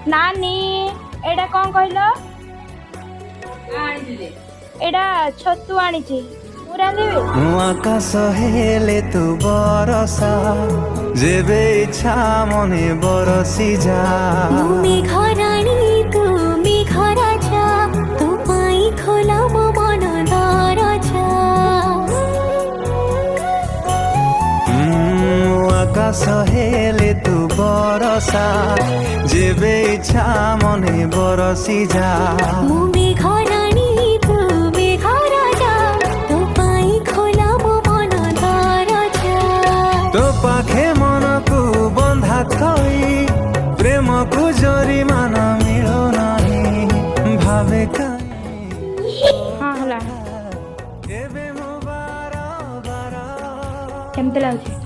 नानी एडा कौन कहलो एडा छतु आनी पूरा देबे आकाश हेले तू बरसा जेबे इच्छा मने बरसी जा मेघराणी तू मेघ राजा तू पाई खोला मो मन दरजा आकाश हेले तू बरसा जेबे इच्छा मने बरसी जा मेघराणी तू मेघ राजा तू पाई खोला मो मन दरजा तो पाखे मन को बंधा थई प्रेम को जरी मान मिलो नहीं भावे कहीं हां हला एबे मो बार बार केमते लाଗୁଛି